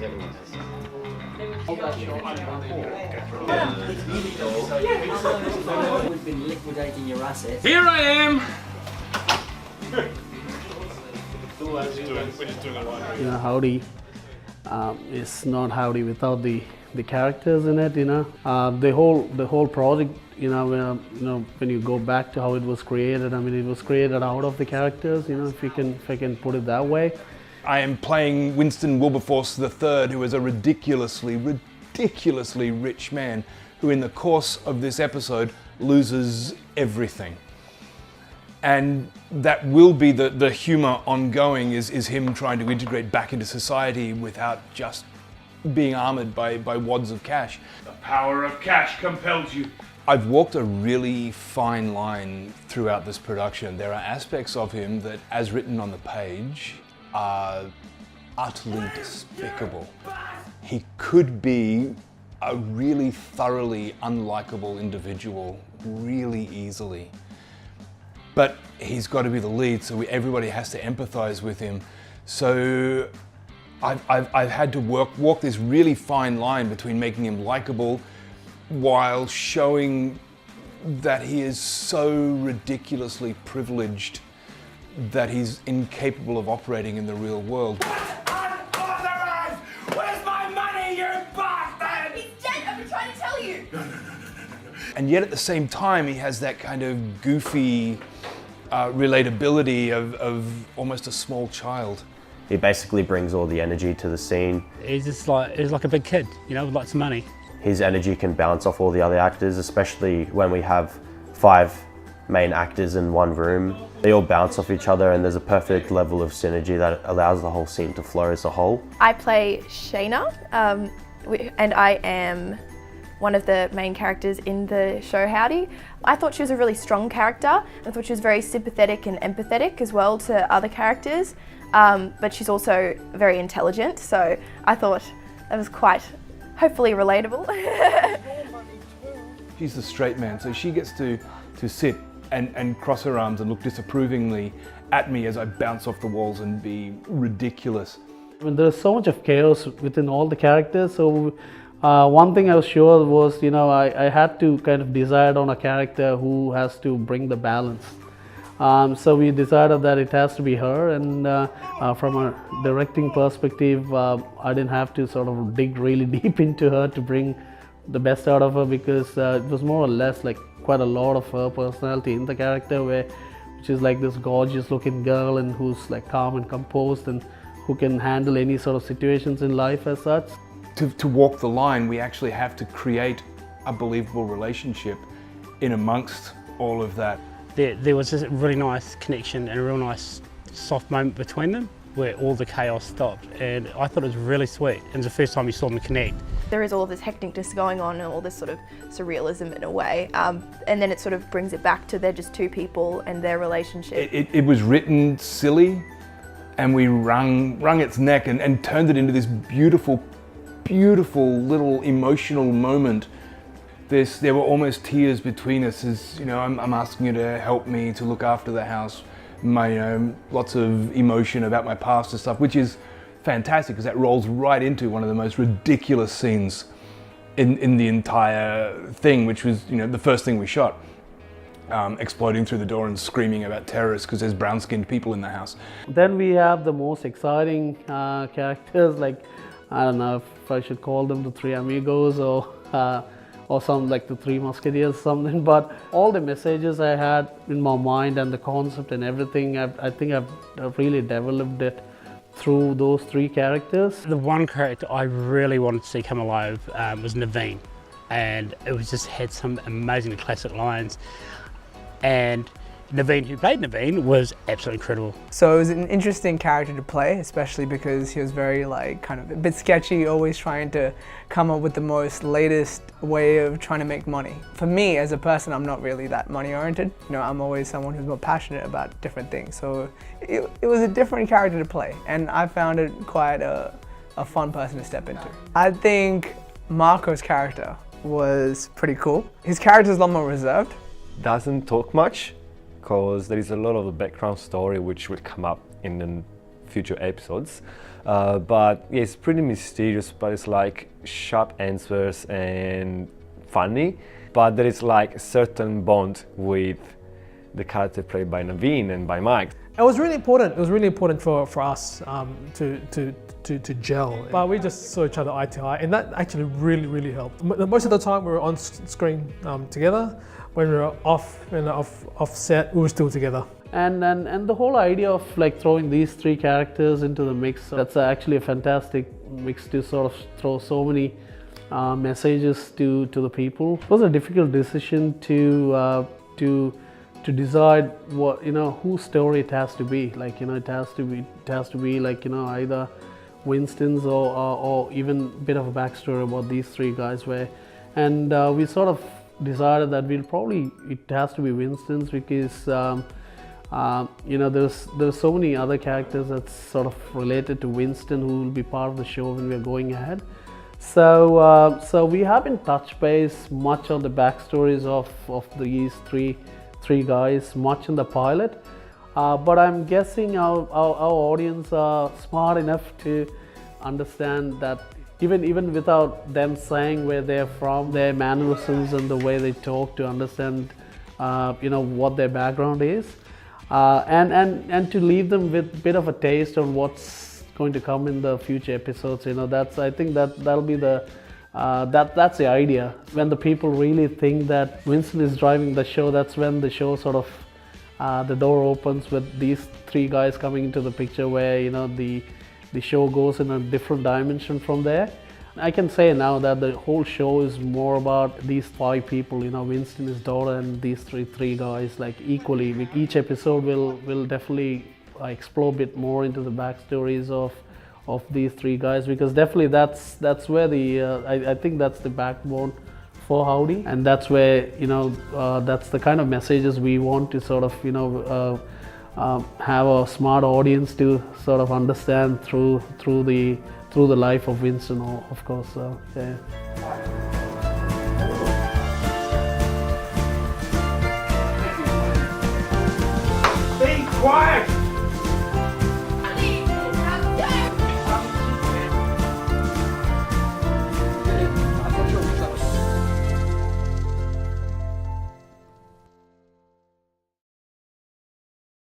We've been liquidating your assets. Here I am! Howdy is not Howdy without the characters in it. The whole project. When you go back to how it was created. I mean, it was created out of the characters. If I can put it that way. I am playing Winston Wilberforce III, who is a ridiculously rich man who in the course of this episode loses everything. And that will be the humour ongoing, is him trying to integrate back into society without just being armoured by wads of cash. The power of cash compels you. I've walked a really fine line throughout this production. There are aspects of him that, as written on the page, are utterly despicable. He could be a really thoroughly unlikable individual really easily. But he's got to be the lead, so everybody has to empathize with him. So I've had to walk this really fine line between making him likable while showing that he is so ridiculously privileged that he's incapable of operating in the real world. Unauthorized! Where's my money, you bastard? He's dead, I've been trying to tell you! No. And yet at the same time, he has that kind of goofy relatability of almost a small child. He basically brings all the energy to the scene. He's like a big kid, with lots of money. His energy can bounce off all the other actors, especially when we have 5 main actors in one room. They all bounce off each other and there's a perfect level of synergy that allows the whole scene to flow as a whole. I play Shayna, and I am one of the main characters in the show Howdy. I thought she was a really strong character. I thought she was very sympathetic and empathetic as well to other characters, but she's also very intelligent, so I thought that was quite, hopefully, relatable. She's the straight man, so she gets to sit and cross her arms and look disapprovingly at me as I bounce off the walls and be ridiculous. I mean, there's so much of chaos within all the characters, so one thing I was sure was, I had to kind of decide on a character who has to bring the balance. So we decided that it has to be her, and from a directing perspective, I didn't have to sort of dig really deep into her to bring the best out of her, because it was more or less like quite a lot of her personality in the character, which is like this gorgeous looking girl and who's like calm and composed and who can handle any sort of situations in life as such. To walk the line, we actually have to create a believable relationship in amongst all of that. There was a really nice connection and a real nice soft moment between them where all the chaos stopped, and I thought it was really sweet. It was the first time you saw them connect. There is all this hecticness going on and all this sort of surrealism in a way, and then it sort of brings it back to they're just two people and their relationship. It was written silly, and we wrung its neck and turned it into this beautiful little emotional moment. There were almost tears between us as, I'm asking you to help me to look after the house. Lots of emotion about my past and stuff, which is fantastic because that rolls right into one of the most ridiculous scenes in the entire thing, which was, the first thing we shot. Exploding through the door and screaming about terrorists because there's brown-skinned people in the house. Then we have the most exciting characters, like, I don't know if I should call them the Three Amigos or some like the Three Musketeers or something, but all the messages I had in my mind and the concept and everything, I think I've really developed it through those 3 characters. The one character I really wanted to see come alive was Naveen, and it was just had some amazing classic lines, and Naveen, who played Naveen, was absolutely incredible. So it was an interesting character to play, especially because he was very kind of a bit sketchy, always trying to come up with the most latest way of trying to make money. For me, as a person, I'm not really that money oriented. I'm always someone who's more passionate about different things. So it was a different character to play, and I found it quite a fun person to step into. I think Marco's character was pretty cool. His character is a lot more reserved. Doesn't talk much, because there is a lot of the background story which will come up in the future episodes. But yeah, it's pretty mysterious, but it's like sharp answers and funny. But there is like a certain bond with the character played by Naveen and by Mike. It was really important. It was really important for us to gel. But we just saw each other eye to eye, and that actually really helped. Most of the time we were on screen together. When we were off set, we were still together. And the whole idea of like throwing these three characters into the mix, that's actually a fantastic mix to sort of throw so many messages to the people. It was a difficult decision to decide what, you know, whose story it has to be. Like, you know, it has to be like, you know, either Winston's or even a bit of a backstory about these three guys where, and we sort of decided that it has to be Winston's because you know, there's so many other characters that's sort of related to Winston who will be part of the show when we're going ahead. So we haven't touched base much on the backstories of these three guys much in the pilot, but I'm guessing our audience are smart enough to understand that even without them saying where they're from, their mannerisms and the way they talk, to understand you know, what their background is, and to leave them with a bit of a taste on what's going to come in the future episodes. You know, I think that'll be the that's the idea. When the people really think that Winston is driving the show, that's when the show sort of the door opens with these three guys coming into the picture, where, you know, the show goes in a different dimension from there. I can say now that the whole show is more about these five people, you know, Winston, his daughter, and these three guys, like equally. Each episode will definitely explore a bit more into the backstories of these three guys, because definitely that's where the I think that's the backbone for Howdy, and that's where, you know, that's the kind of messages we want to sort of, you know, have a smart audience to sort of understand through the life of Winston, of course. Yeah. Be quiet!